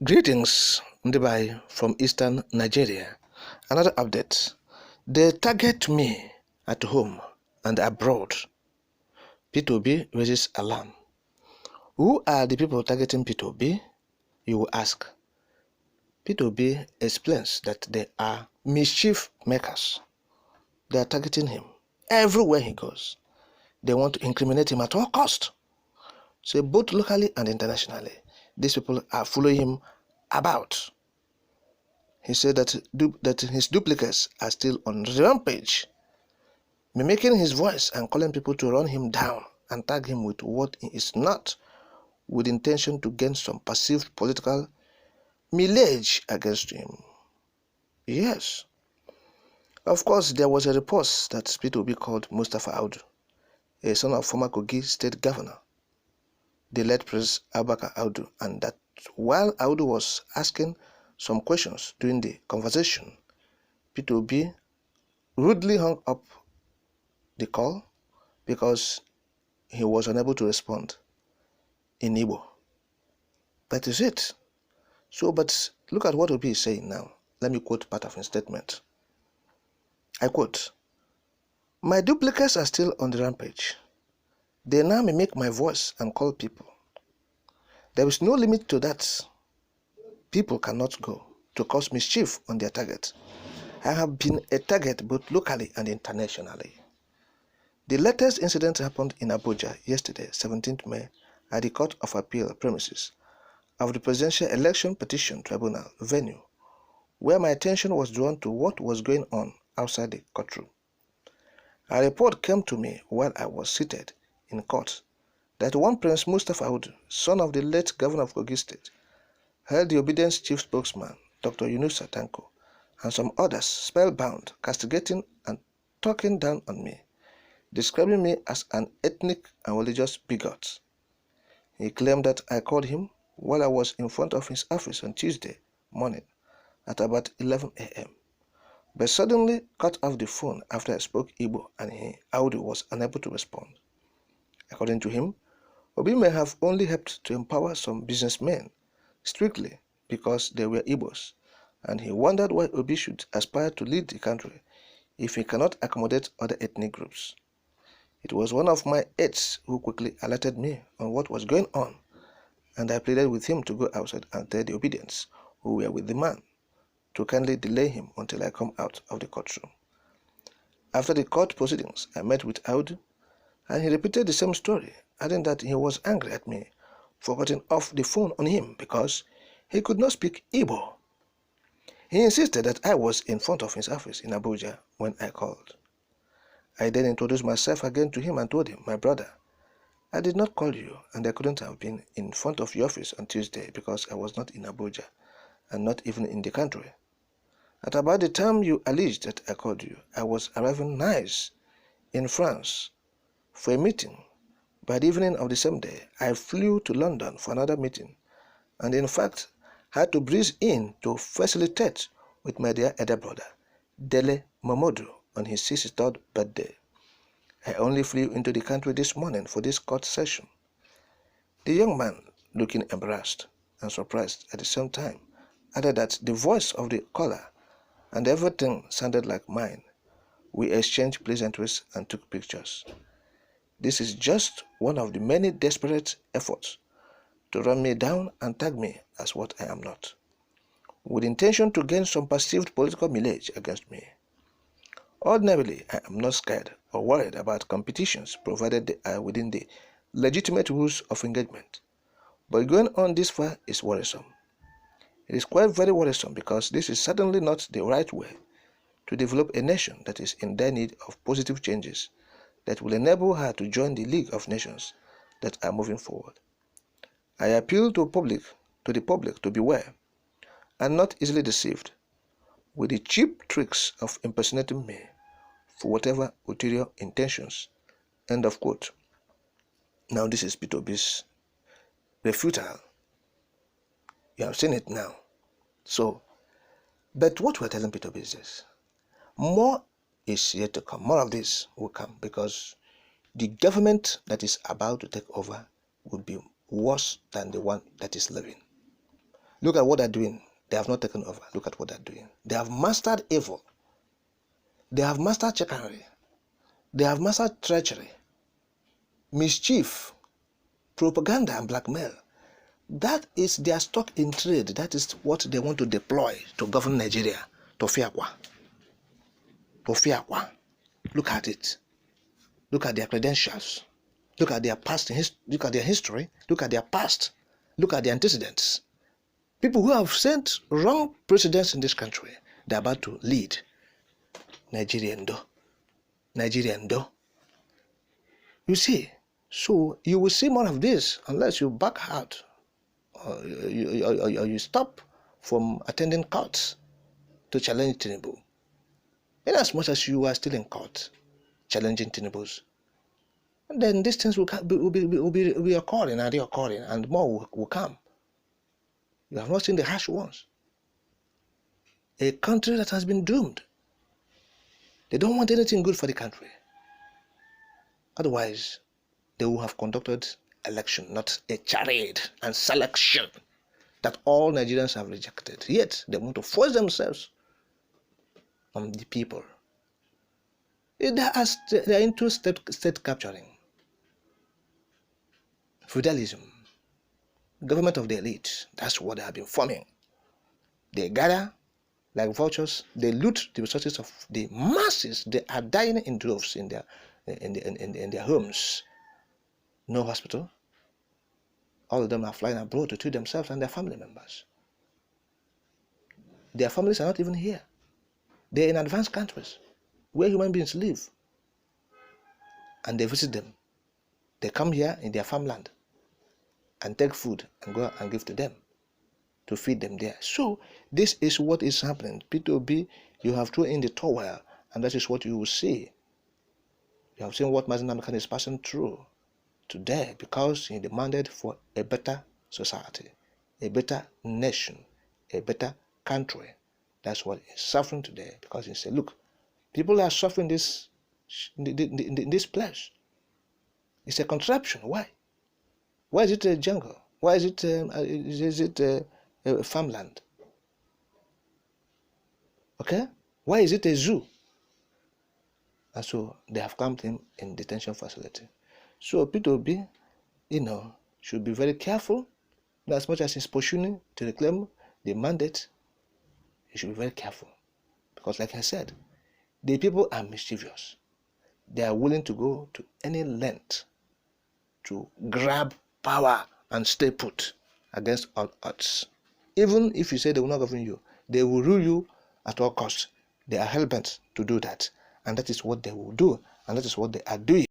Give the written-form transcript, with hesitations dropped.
Greetings, Ndibai from Eastern Nigeria. Another update. They target me at home and abroad. P2B raises alarm. Who are the people targeting P2B? You will ask. P2B explains that they are mischief makers. They are targeting him everywhere he goes. They want to incriminate him at all cost. So both locally and internationally, these people are following him about. He said that his duplicates are still on rampage, mimicking his voice and calling people to run him down and tag him with what he is not, with intention to gain some perceived political mileage against him. Yes. Of course, there was a report that P2B called Mustafa Audu, a son of former Kogi state governor, the late Prince Abubakar Audu, and that while Audu was asking some questions during the conversation, P2B rudely hung up the call because he was unable to respond in Igbo. That is it. So, but look at what Obi is saying now. Let me quote part of his statement. I quote, "My duplicates are still on the rampage. They now mimic my voice and call people. There is no limit to that. People cannot go to cause mischief on their target. I have been a target both locally and internationally." The latest incident happened in Abuja yesterday, 17th May, at the Court of Appeal premises of the Presidential Election Petition Tribunal venue, where my attention was drawn to what was going on outside the courtroom. A report came to me while I was seated in court that one Prince Mustafa Audu, son of the late governor of Kogi State, held the Obi'S chief spokesman, Dr. Yunusa Tanko, and some others spellbound, castigating and talking down on me, describing me as an ethnic and religious bigot. He claimed that I called him while I was in front of his office on Tuesday morning at about 11 a.m., but suddenly cut off the phone after I spoke Igbo and Audu was unable to respond. According to him, Obi may have only helped to empower some businessmen strictly because they were Igbos, and he wondered why Obi should aspire to lead the country if he cannot accommodate other ethnic groups. It was one of my aides who quickly alerted me on what was going on, and I pleaded with him to go outside and tell the Obi'S who were with the man to kindly delay him until I come out of the courtroom. After the court proceedings, I met with Audu, and he repeated the same story, adding that he was angry at me for cutting off the phone on him because he could not speak Igbo. He insisted that I was in front of his office in Abuja when I called. I then introduced myself again to him and told him, "My brother, I did not call you and I couldn't have been in front of your office on Tuesday because I was not in Abuja and not even in the country. At about the time you alleged that I called you, I was arriving nice in France for a meeting. By the evening of the same day, I flew to London for another meeting and in fact had to breeze in to facilitate with my dear elder brother, Dele Momodu, on his 63rd birthday. I only flew into the country this morning for this court session." The young man, looking embarrassed and surprised at the same time, added that the voice of the caller and everything sounded like mine. We exchanged pleasantries and took pictures. This is just one of the many desperate efforts to run me down and tag me as what I am not, with intention to gain some perceived political mileage against me. Ordinarily, I am not scared or worried about competitions provided they are within the legitimate rules of engagement. But going on this far is worrisome. It is quite very worrisome because this is certainly not the right way to develop a nation that is in dire need of positive changes that will enable her to join the League of Nations that are moving forward. I appeal to the public to beware and not easily deceived with the cheap tricks of impersonating me for whatever ulterior intentions." End of quote. Now this is P2B's refutal. You have seen it now. So, but what we're telling P2B is this. More is yet to come. More of this will come because the government that is about to take over will be worse than the one that is living. Look at what they're doing. They have not taken over. Look at what they're doing. They have mastered evil. They have mastered chicanery. They have mastered treachery, mischief, propaganda, and blackmail. That is their stock in trade. That is what they want to deploy to govern Nigeria. Tofiakwa. Look at it. Look at their credentials. Look at their past. Look at their history. Look at their past. Look at their antecedents. People who have sent wrong precedents in this country, they're about to lead Nigeria. You see, so you will see more of this unless you back out or you stop from attending courts to challenge Tinubu. In as much as you are still in court challenging Tinubu's, and then these things will be occurring and reoccurring, and more will come. You have not seen the harsh ones. A country that has been doomed. They don't want anything good for the country. Otherwise, they will have conducted election, not a charade and selection that all Nigerians have rejected. Yet, they want to force themselves on the people. They are into state capturing. Feudalism. Government of the elite. That's what they have been forming. They gather like vultures. They loot the resources of the masses. They are dying in droves in their homes. No hospital. All of them are flying abroad to treat themselves and their family members. Their families are not even here. They're in advanced countries where human beings live. And they visit them. They come here in their farmland and take food and go and give to them to feed them there. So this is what is happening. P2B, you have thrown in the towel, and that is what you will see. You have seen what Mazen Namdekan is passing through today because he demanded for a better society, a better nation, a better country. That's what he's suffering today because he said, look, people are suffering in this place. It's a contraption. Why? Why is it a jungle? Why is it a farmland? Okay? Why is it a zoo? And so they have clamped him in detention facility. So P2B, should be very careful. As much as he's pursuing to reclaim the mandate, he should be very careful. Because like I said, the people are mischievous. They are willing to go to any length to grab power and stay put against all odds. Even if you say they will not govern you, they will rule you at all costs. They are hell-bent to do that. And that is what they will do. And that is what they are doing.